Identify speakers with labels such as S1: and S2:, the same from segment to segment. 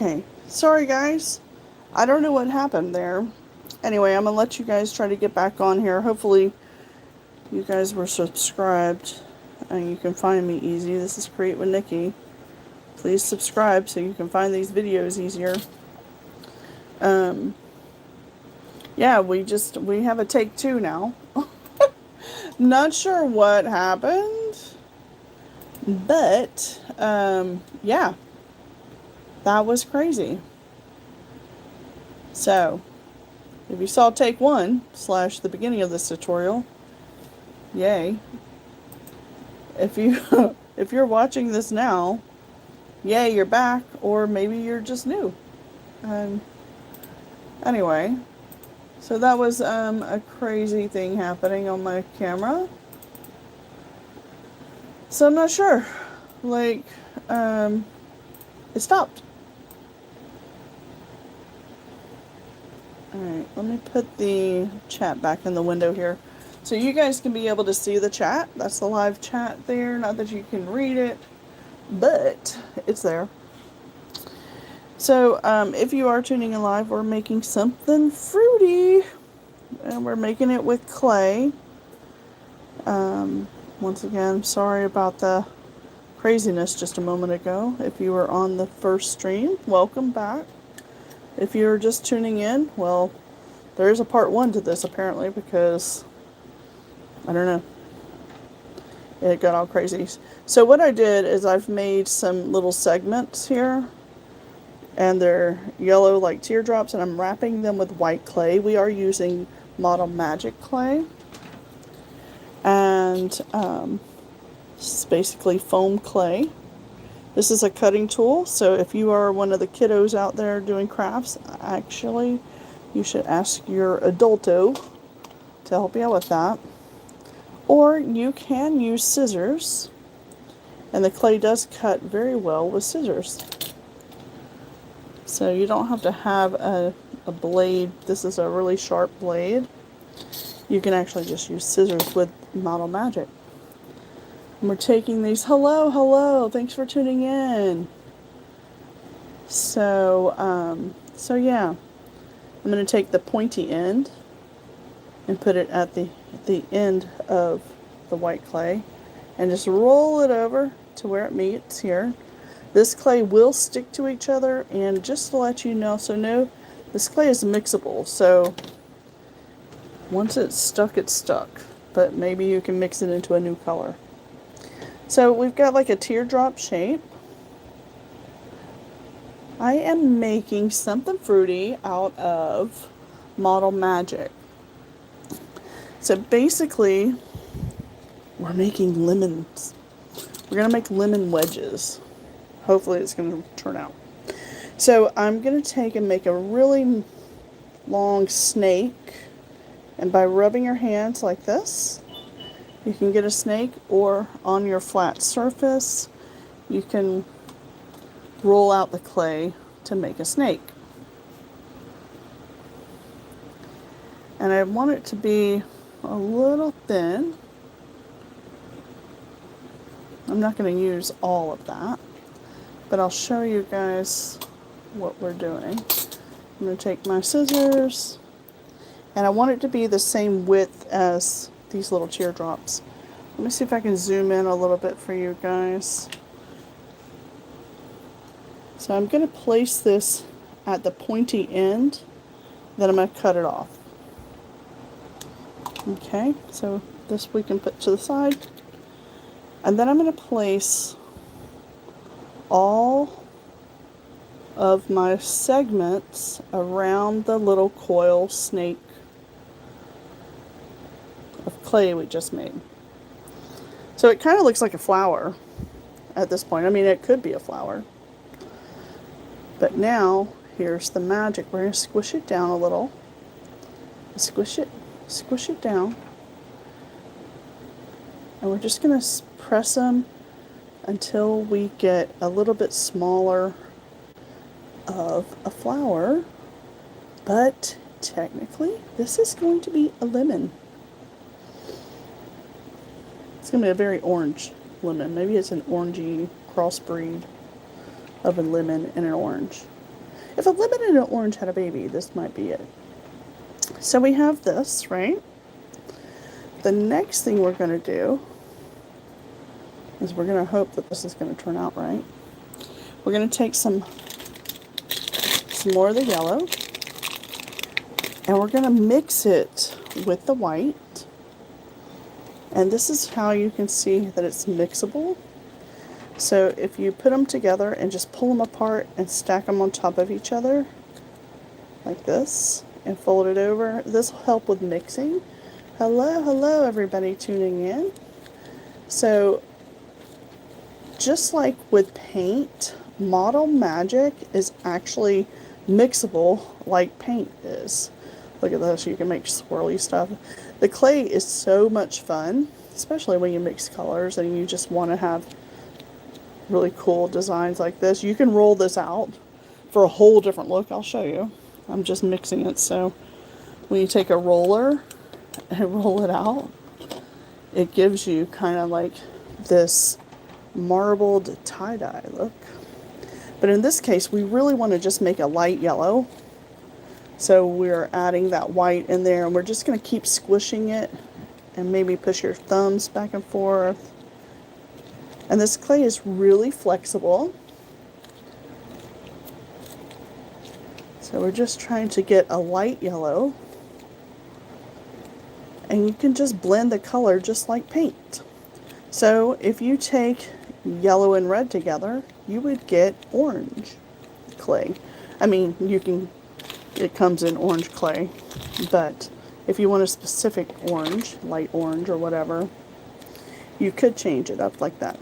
S1: Okay, sorry guys. I don't know what happened there. Anyway, I'm gonna let you guys try to get back on here. Hopefully you guys were subscribed and you can find me easy. This is Create with Nikki. Please subscribe so you can find these videos easier. Yeah, we have a take two now. Not sure what happened, but yeah, that was crazy. So if you saw take one / the beginning of this tutorial, yay. If you if you're watching this now, yay, you're back, or maybe you're just new. Anyway, so that was a crazy thing happening on my camera. So I'm not sure. Like, it stopped. Alright, let me put the chat back in the window here. So you guys can be able to see the chat. That's the live chat there. Not that you can read it, but it's there. So if you are tuning in live, we're making something fruity. And we're making it with clay. Once again, sorry about the craziness just a moment ago. If you were on the first stream, welcome back. If you're just tuning in, well, there is a part one to this apparently because, I don't know, it got all crazy. So what I did is I've made some little segments here, and they're yellow like teardrops, and I'm wrapping them with white clay. We are using Model Magic clay, and it's basically foam clay. This is a cutting tool, so if you are one of the kiddos out there doing crafts, actually, you should ask your adulto to help you out with that. Or you can use scissors, and the clay does cut very well with scissors. So you don't have to have a blade. This is a really sharp blade. You can actually just use scissors with Model Magic. And we're taking these. Hello, thanks for tuning in. So yeah, I'm going to take the pointy end and put it at the end of the white clay and just roll it over to where it meets here. This clay will stick to each other, and just to let you know, so no, this clay is mixable, so once it's stuck, it's stuck, but maybe you can mix it into a new color. So we've got like a teardrop shape. I am making something fruity out of Model Magic. So basically, we're making lemons. We're going to make lemon wedges. Hopefully it's going to turn out. So I'm going to take and make a really long snake. And by rubbing your hands like this, you can get a snake, or on your flat surface, you can roll out the clay to make a snake. And I want it to be a little thin. I'm not going to use all of that, but I'll show you guys what we're doing. I'm going to take my scissors, and I want it to be the same width as these little teardrops. Let me see if I can zoom in a little bit for you guys. So I'm going to place this at the pointy end, then I'm going to cut it off. Okay, so this we can put to the side. And then I'm going to place all of my segments around the little coil snake of clay we just made. So it kind of looks like a flower at this point. I mean, it could be a flower. But now, here's the magic. We're going to squish it down a little. Squish it down. And we're just going to press them until we get a little bit smaller of a flower. But technically, this is going to be a lemon. It's going to be a very orange lemon. Maybe it's an orangey crossbreed of a lemon and an orange. If a lemon and an orange had a baby, this might be it. So we have this, right? The next thing we're going to do is we're going to hope that this is going to turn out right. We're going to take some more of the yellow, and we're going to mix it with the white. And this is how you can see that it's mixable. So if you put them together and just pull them apart and stack them on top of each other, like this, and fold it over, this will help with mixing. Hello everybody tuning in. So just like with paint, Model Magic is actually mixable like paint is. Look at this, you can make swirly stuff. The clay is so much fun, especially when you mix colors and you just want to have really cool designs like this. You can roll this out for a whole different look. I'll show you. I'm just mixing it. So when you take a roller and roll it out, it gives you kind of like this marbled tie-dye look. But in this case, we really want to just make a light yellow. So we're adding that white in there, and we're just going to keep squishing it and maybe push your thumbs back and forth. And this clay is really flexible. So we're just trying to get a light yellow. And you can just blend the color just like paint. So if you take yellow and red together, you would get orange clay. I mean, it comes in orange clay, but if you want a specific orange, light orange or whatever, you could change it up like that.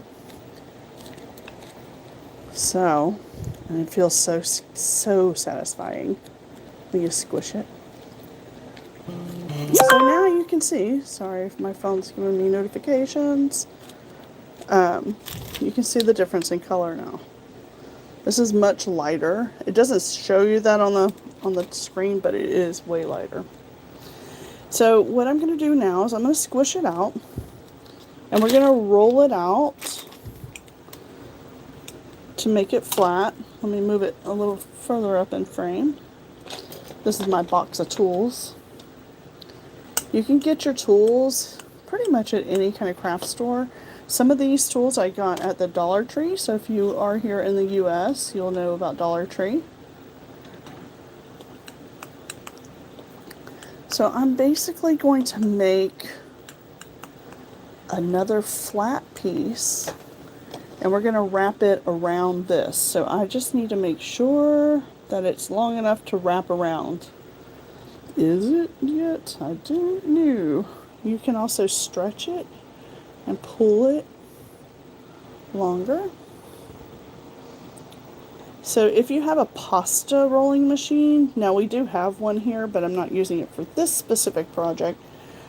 S1: So, and it feels so satisfying when you squish it. So now you can see, sorry if my phone's giving me notifications, you can see the difference in color now. This is much lighter. It doesn't show you that on the screen, but it is way lighter. So what I'm going to do now is I'm going to squish it out, and we're going to roll it out to make it flat. Let me move it a little further up in frame. This is my box of tools. You can get your tools pretty much at any kind of craft store. Some of these tools I got at the Dollar Tree, so if you are here in the US, you'll know about Dollar Tree. So I'm basically going to make another flat piece, and we're going to wrap it around this. So I just need to make sure that it's long enough to wrap around. Is it yet? I don't know. You can also stretch it and pull it longer. So if you have a pasta rolling machine, now we do have one here, but I'm not using it for this specific project.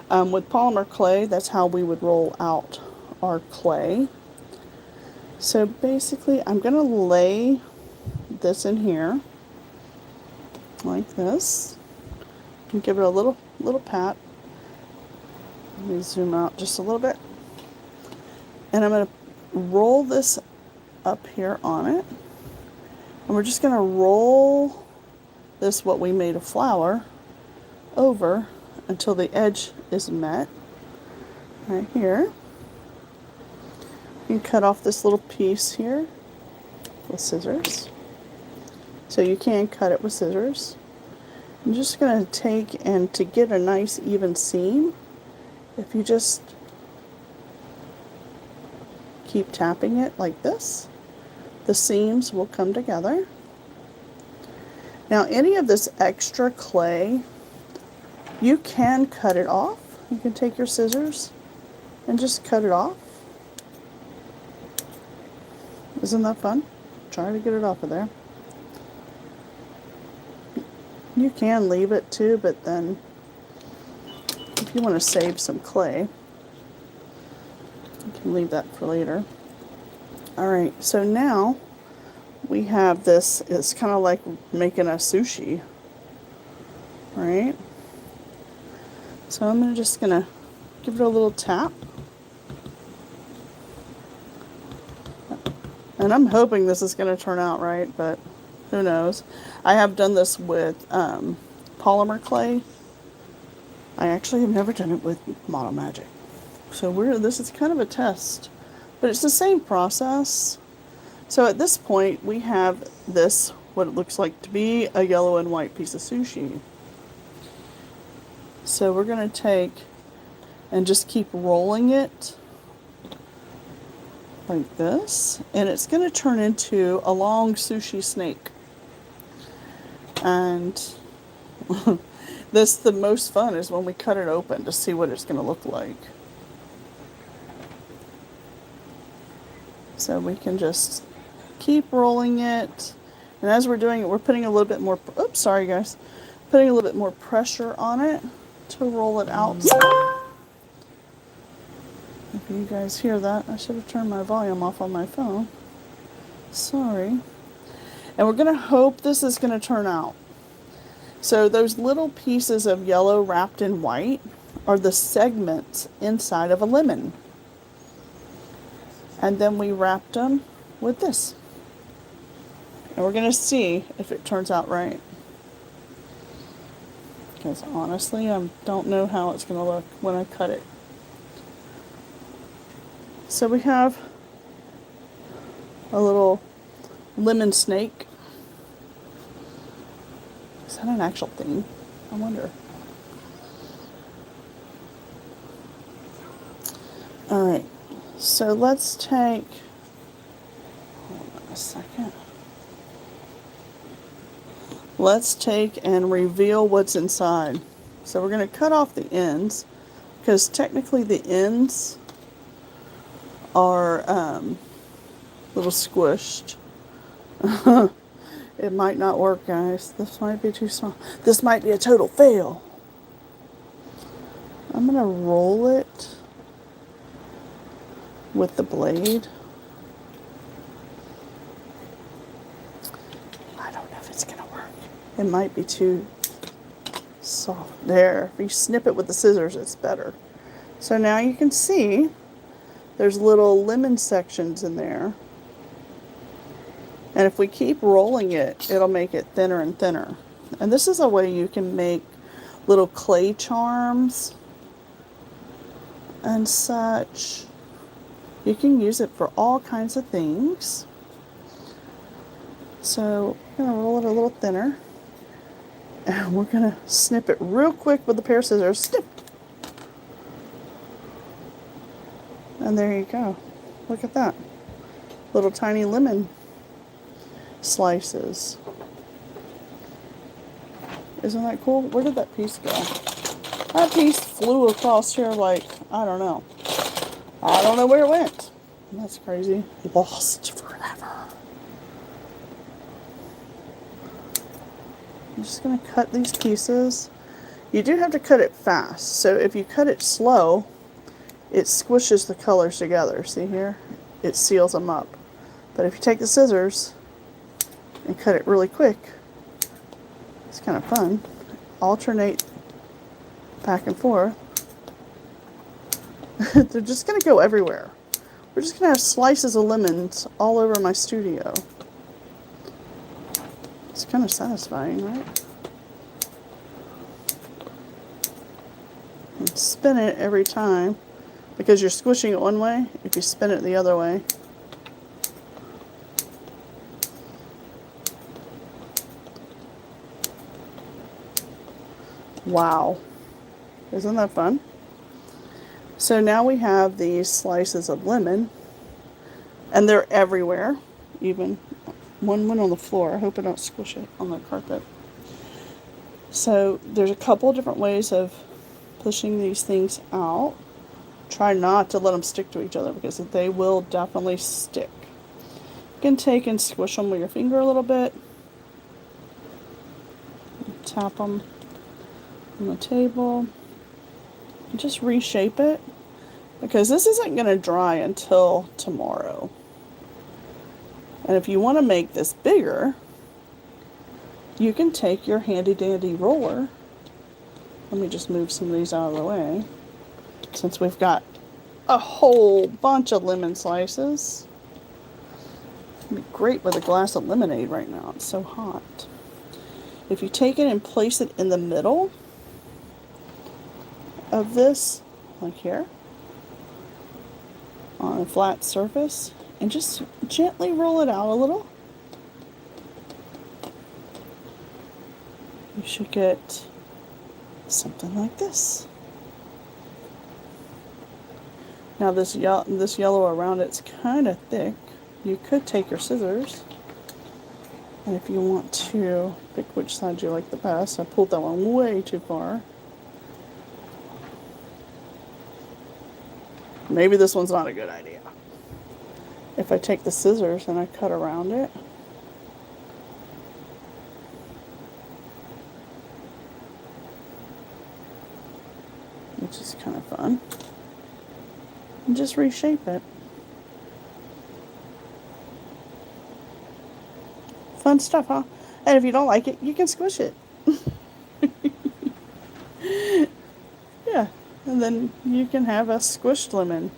S1: With polymer clay, that's how we would roll out our clay. So basically, I'm going to lay this in here like this and give it a little pat. Let me zoom out just a little bit. And I'm going to roll this up here on it. And we're just going to roll this, what we made a flower, over until the edge is met. Right here. You can cut off this little piece here with scissors. So you can cut it with scissors. I'm just going to take, and to get a nice even seam, if you just keep tapping it like this, the seams will come together. Now any of this extra clay, you can cut it off. You can take your scissors and just cut it off. Isn't that fun? Try to get it off of there. You can leave it too, but then if you want to save some clay, you can leave that for later. Alright, so now we have this. It's kind of like making a sushi. Right? So I'm just going to give it a little tap. And I'm hoping this is going to turn out right, but Who knows? I have done this with polymer clay. I actually have never done it with Model Magic. So this is kind of a test. But it's the same process. So at this point, we have this, what it looks like to be a yellow and white piece of sushi. So we're going to take and just keep rolling it like this. And it's going to turn into a long sushi snake. And the most fun is when we cut it open to see what it's going to look like. So we can just keep rolling it. And as we're doing it, we're putting a little bit more, oops, sorry guys. Putting a little bit more pressure on it to roll it out. If you guys hear that, I should have turned my volume off on my phone. Sorry. And we're going to hope this is going to turn out. So those little pieces of yellow wrapped in white are the segments inside of a lemon. And then we wrapped them with this. And we're going to see if it turns out right. Because honestly, I don't know how it's going to look when I cut it. So we have a little lemon snake. Is that an actual thing? I wonder. Alright, so let's take, hold on a second. Let's take and reveal what's inside. So we're going to cut off the ends, because technically the ends are a little squished. It might not work, guys. This might be too small. This might be a total fail. I'm going to roll it with the blade. I don't know if it's going to work. It might be too soft. There. If you snip it with the scissors, it's better. So now you can see there's little lemon sections in there. And if we keep rolling it, it'll make it thinner and thinner. And this is a way you can make little clay charms and such. You can use it for all kinds of things. So we're going to roll it a little thinner. And we're going to snip it real quick with a pair of scissors. Snip! And there you go. Look at that. Little tiny lemon slices. Isn't that cool? Where did that piece go? That piece flew across here like, I don't know. I don't know where it went. That's crazy. Lost forever. I'm just going to cut these pieces. You do have to cut it fast. So if you cut it slow, it squishes the colors together. See here? It seals them up. But if you take the scissors and cut it really quick, it's kind of fun. Alternate back and forth. They're just going to go everywhere. We're just going to have slices of lemons all over my studio. It's kind of satisfying, right? And spin it every time, because you're squishing it one way. If you spin it the other way, wow, isn't that fun? So now we have these slices of lemon, and they're everywhere. Even one went on the floor. I hope I don't squish it on the carpet. So there's a couple different ways of pushing these things out. Try not to let them stick to each other, because they will definitely stick. You can take and squish them with your finger a little bit. Tap them on the table. And just reshape it, because this isn't going to dry until tomorrow. And if you want to make this bigger, you can take your handy dandy roller. Let me just move some of these out of the way, since we've got a whole bunch of lemon slices. It'd be great with a glass of lemonade right now. It's so hot. If you take it and place it in the middle of this, like here, on a flat surface, and just gently roll it out a little, you should get something like this. Now this yellow around it's kind of thick. You could take your scissors, and if you want to pick which side you like the best, I pulled that one way too far. Maybe this one's not a good idea. If I take the scissors and I cut around it, which is kind of fun, and just reshape it. Fun stuff, huh? And if you don't like it, you can squish it. Yeah, and then you can have a squished lemon.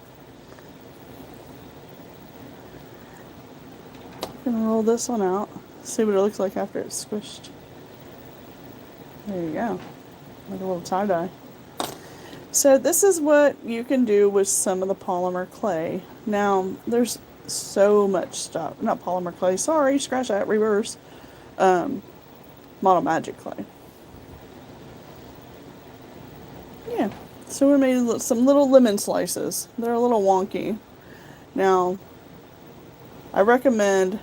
S1: I'm gonna roll this one out, see what it looks like after it's squished. There you go, like a little tie-dye. So this is what you can do with some of the polymer clay. Now, there's so much stuff. Not polymer clay, sorry, scratch that, reverse. Model Magic clay. Yeah, so we made some little lemon slices. They're a little wonky. Now, I recommend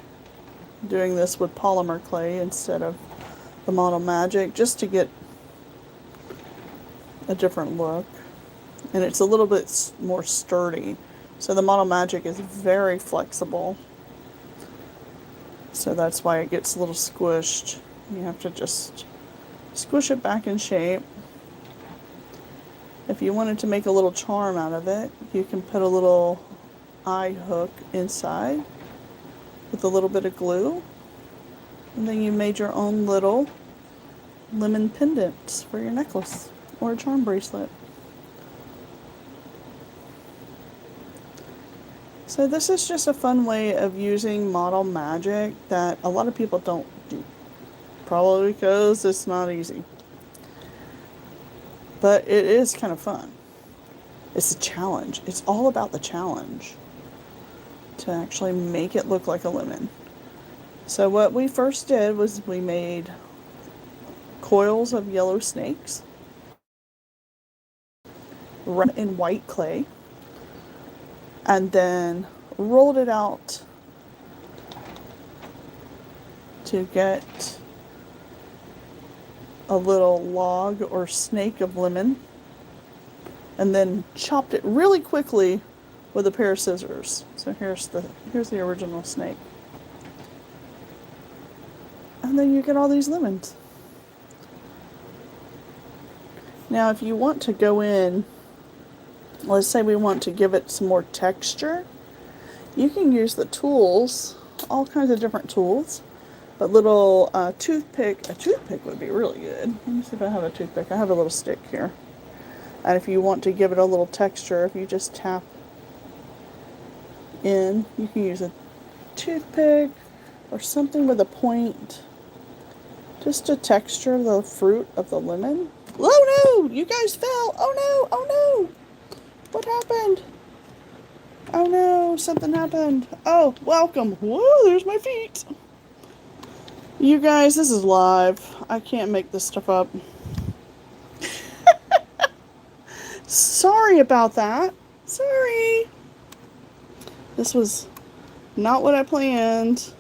S1: doing this with polymer clay instead of the Model Magic, just to get a different look. And it's a little bit more sturdy. So the Model Magic is very flexible. So that's why it gets a little squished. You have to just squish it back in shape. If you wanted to make a little charm out of it, you can put a little eye hook inside with a little bit of glue. And then you made your own little lemon pendants for your necklace or a charm bracelet. So this is just a fun way of using Model Magic that a lot of people don't do. Probably because it's not easy. But it is kind of fun. It's a challenge. It's all about the challenge to actually make it look like a lemon. So what we first did was we made coils of yellow snakes, red and white clay, and then rolled it out to get a little log or snake of lemon, and then chopped it really quickly with a pair of scissors. So here's the original snake. And then you get all these lemons. Now if you want to go in, let's say we want to give it some more texture, you can use the tools, all kinds of different tools, but little toothpick, a toothpick would be really good. Let me see if I have a toothpick. I have a little stick here. And if you want to give it a little texture, if you just tap in, you can use a toothpick or something with a point just to texture the fruit of the lemon. Oh no, you guys fell. Oh no, oh no. What happened? Oh no, something happened. Oh, welcome. Whoa, there's my feet. You guys, this is live. I can't make this stuff up. Sorry about that. Sorry. This was not what I planned.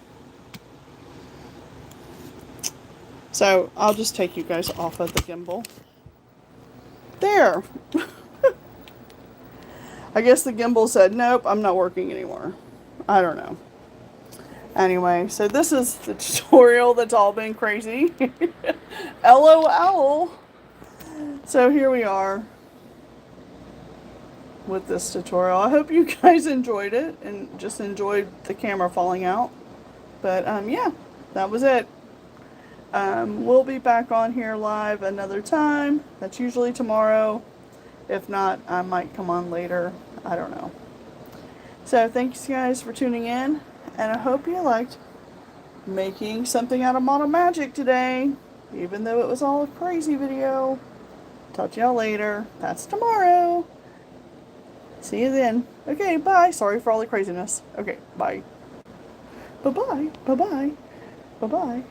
S1: So, I'll just take you guys off of the gimbal. There. I guess the gimbal said, nope, I'm not working anymore. I don't know. Anyway, so this is the tutorial that's all been crazy. LOL. So here we are with this tutorial. I hope you guys enjoyed it and just enjoyed the camera falling out. But yeah, that was it. We'll be back on here live another time. That's usually tomorrow. If not, I might come on later. I don't know. So thanks guys for tuning in. And I hope you liked making something out of model magic today, even though it was all a crazy video. Talk to y'all later. That's tomorrow. See you then. Okay, bye. Sorry for all the craziness. Okay, bye. Bye-bye. Bye-bye. Bye-bye.